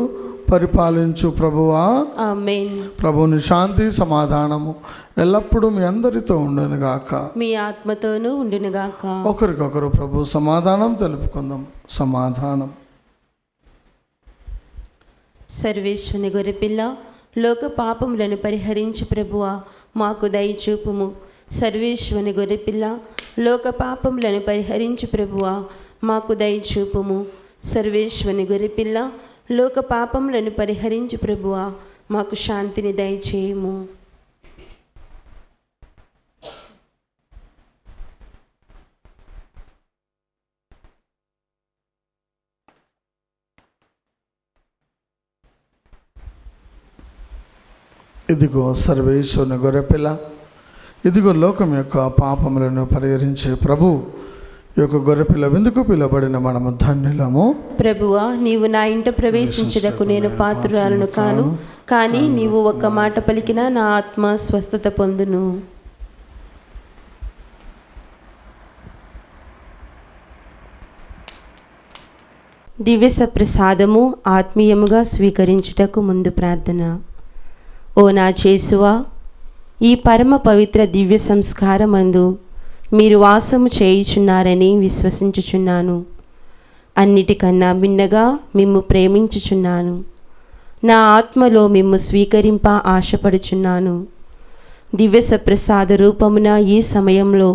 పరిపాలించు ప్రభువా. ఆమేన్. ప్రభువుని శాంతి సమాధానము ఎల్లప్పుడూ మీ అందరితో ఉండునుగాక, మీ ఆత్మతోనూ ఉండునుగాక. ఒకరికొకరు ప్రభు సమాధానం తెలుపుకుందాం. సమాధానం. సర్వేశ్వని గొర్రెపిల్ల, లోక పాపములను పరిహరించు ప్రభువా, మాకు దయచూపుము. సర్వేశ్వని గొర్రెపిల్ల, లోక పాపములను పరిహరించు ప్రభువా, మాకు దయచూపుము. సర్వేశ్వని గొర్రెపిల్ల, లోక పాపములను పరిహరించు ప్రభువా, మాకు శాంతిని దయచేయము. ఇదిగో సర్వేశ్వరుని గొర్రెపిల్ల, ఇదిగో లోకం యొక్క పాపములను పరిహరించే ప్రభు ఈ యొక్క గొర్రెపిల్ల విందుకు పిలువబడిన మనము ధన్యులము. ప్రభువా, నీవు నా ఇంట ప్రవేశించుటకు నేను పాత్రురాలను కాను, కానీ నీవు ఒక్క మాట పలికినా నా ఆత్మ స్వస్థత పొందును. దివ్య సప్రసాదము ఆత్మీయముగా స్వీకరించుటకు ముందు ప్రార్థన. ఓ నా యేసువా, ఈ పరమ పవిత్ర దివ్య సంస్కారమందు మీరు వాసము చేయుచున్నారని విశ్వసించుచున్నాను. అన్నిటికన్నా భిన్నగా మిమ్ము ప్రేమించుచున్నాను. నా ఆత్మలో మిమ్ము స్వీకరింప ఆశపడుచున్నాను. దివ్య సప్రసాద రూపమున ఈ సమయంలో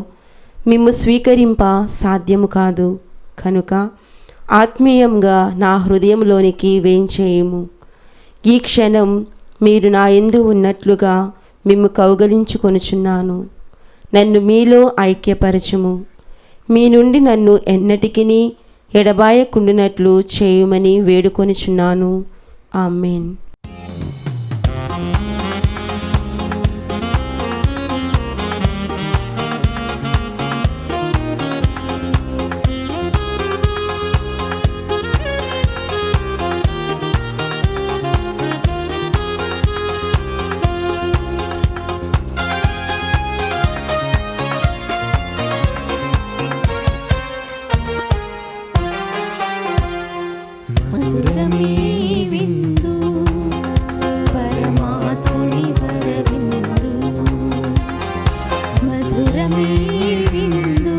మిమ్ము స్వీకరింప సాధ్యము కాదు కనుక ఆత్మీయంగా నా హృదయంలోనికి వేంచేయుము. ఈ క్షణం మీరు నా యందు ఉన్నట్లుగా మిమ్ము కౌగలించుకొనుచున్నాను. నన్ను మీలో ఐక్యపరచుము. మీ నుండి నన్ను ఎన్నటికిని ఎడబాయకుండునట్లు చేయుమని వేడుకొనుచున్నాను. ఆమేన్. మధురమే విందు పరమాత్ముని వరవిందు. మధురమే విందు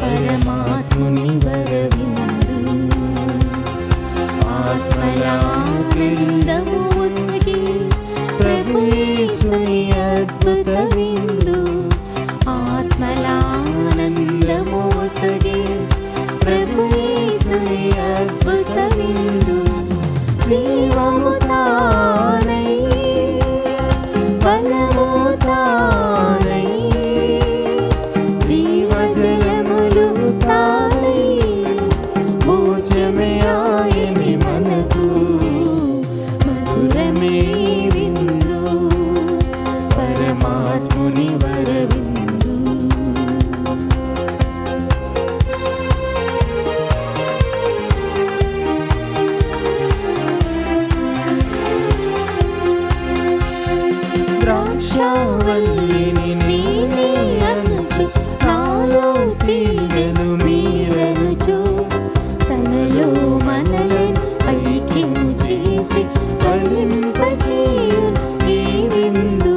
పరమాత్ముని వరవిందు. ఆత్మలానందము ఒసగి ప్రభు యేసుని అద్భుత విందు. ఆత్మలానందము ఒసగి ప్రభు యేసుని అద్భుత విందు. జీవము తానై బలము తానై జీవజలములు తానై మోక్షమే ఆయని మనకు. మధురమే విందు పరమాత్ముని వరవిందు. ద్రాక్షావల్లిని నేనే అనుచు నాలో తీగలు మీరనుచు తనలో మనలను ఐక్యము చేసి ఫలింపజేయు ఈ విందు.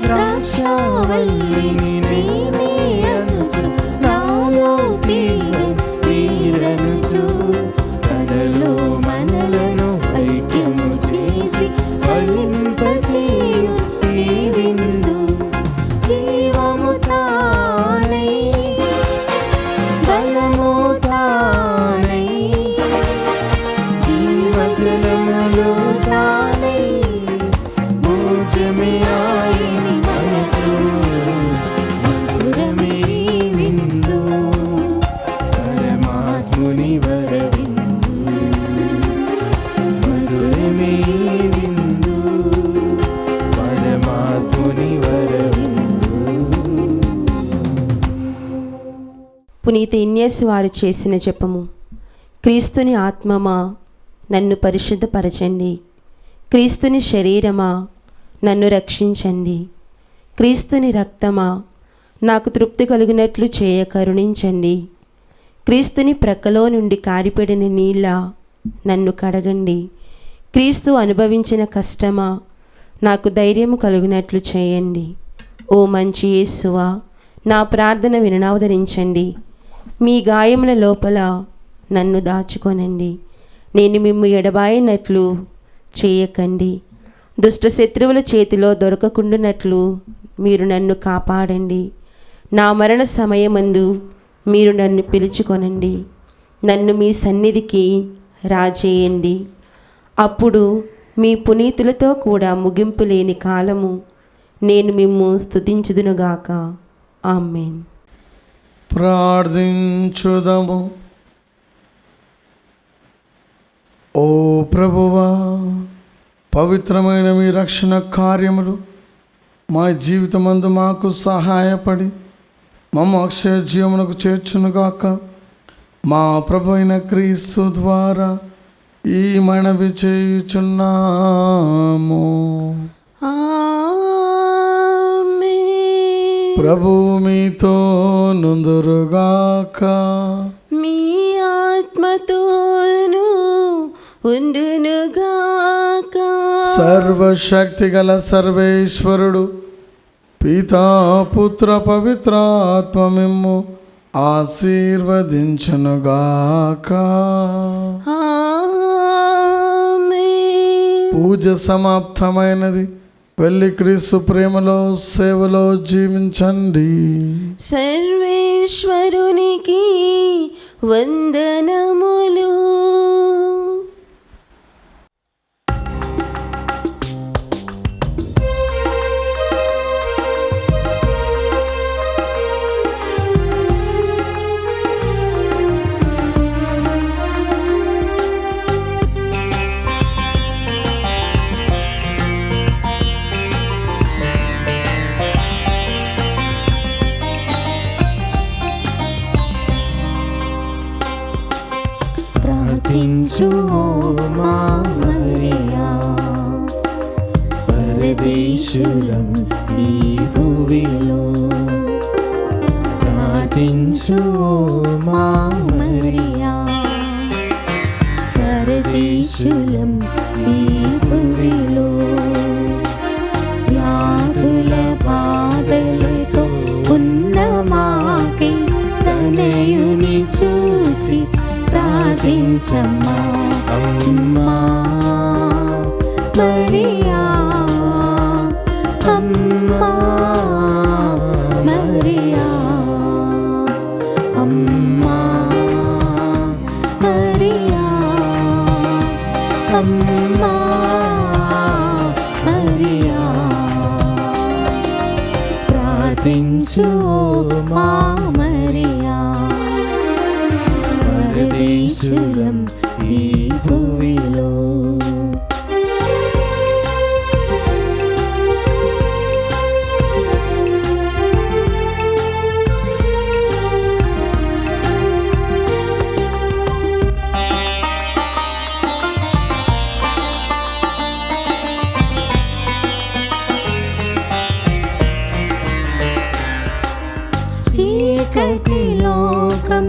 ద్రాక్షావల్లిని నేనే అనుచు నాలో తీగలు మీరనుచు తనలో మనలను ఐక్యము చేసి ఫలింపజేయు ఈ విందు. జీవము తానై బలము తానై జీవజలములు తానై మోక్షమే ఆయని మనకు. మధురమే విందు పరమాత్ముని వరవిందు. మధురమే విందు పరమాత్ముని వరవిందు. పునీత ఇన్యాసు వారు చేసిన జపము. క్రీస్తుని ఆత్మమా నన్ను పరిశుద్ధపరచండి. క్రీస్తుని శరీరమా నన్ను రక్షించండి. క్రీస్తుని రక్తమా నాకు తృప్తి కలిగినట్లు చేయ కరుణించండి. క్రీస్తుని ప్రక్కలో నుండి కారిపడిన నీళ్ళ నన్ను కడగండి. క్రీస్తు అనుభవించిన కష్టమా నాకు ధైర్యము కలుగునట్లు చేయండి. ఓ మంచి యేసువా, నా ప్రార్థన వినవదరించండి. మీ గాయముల లోపల నన్ను దాచుకొనండి. నేను మిమ్ము ఎడబాయినట్లు చేయకండి. దుష్ట శత్రువుల చేతిలో దొరకకుండునట్లు మీరు నన్ను కాపాడండి. నా మరణ సమయమందు మీరు నన్ను పిలుచుకొనండి, నన్ను మీ సన్నిధికి రాజేయండి. అప్పుడు మీ పునీతులతో కూడా ముగింపు లేని కాలము నేను మిమ్ము స్తుతించుదునుగాక. ఆమేన్. ప్రార్థించుదము. ఓ ప్రభువా, పవిత్రమైన మీ రక్షణ కార్యములు మా జీవితమందు మాకు సహాయపడి మమ్మ అక్షయ జీవమునకు చేర్చునుగాక. మా ప్రభు అయిన క్రీస్తు ద్వారా ఈ మనవి చేయుచున్నాము. ఆమేన్. ప్రభువు మీతో నుందురుగాక. మీ ఆత్మతోను ఉండునుగాక. సర్వశక్తి గల సర్వేశ్వరుడు పితా పుత్ర పవిత్రాత్మ మిమ్ము ఆశీర్వదించునుగాక. ఆమేన్. పూజ సమాప్తమైనది. వెళ్ళి క్రీస్తు ప్రేమలో సేవలో జీవించండి. సర్వేశ్వరునికి వందనములు. ప్రార్థించు ఓ మా మరియా, పరదేశులం ఈ భూమిలో. ప్రార్థించు ఓ మా మరియా, పరదేశులం ఈ భూమిలో. వ్యాధుల బాధలతో ఉన్న మాకై తనయుని చూచి ప్రార్థించమ్మా అమ్మా మరియా, అమ్మా మరియా, అమ్మా మరియా, అమ్మా మరియా. ప్రార్థించు మా మరియా, పరదేశులం ఈ భూమిలో. చీకటి లోకం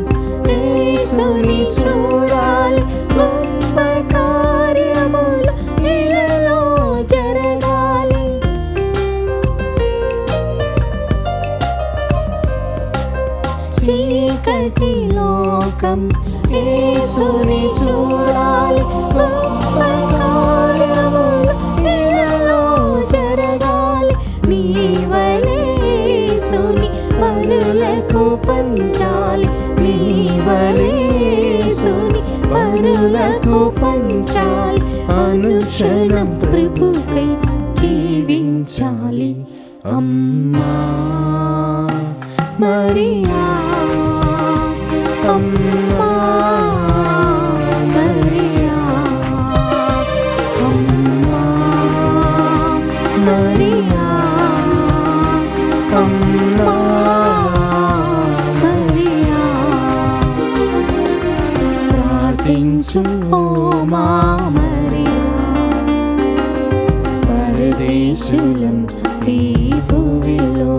యేసుని చూడాలి, గొప్ప కార్యములు ఇలలో జరగాలి. చీకటి లోకం యేసుని చూడాలి, గొప్ప కార్యములు ఇలలో జరగాలి. నీ వలె యేసుని పరులకు పంచాలి, నీ వలె యేసుని పరులకు పంచాలి. అనుక్షణం ప్రభుకై జీవించాలి. అమ్మా మరియా, అమ్మా మరియా, అమ్మా మరియా, అమ్మా మరియా. ప్రార్థించు ఓ మా మరియా, పరదేశులం ఈ భూమిలో.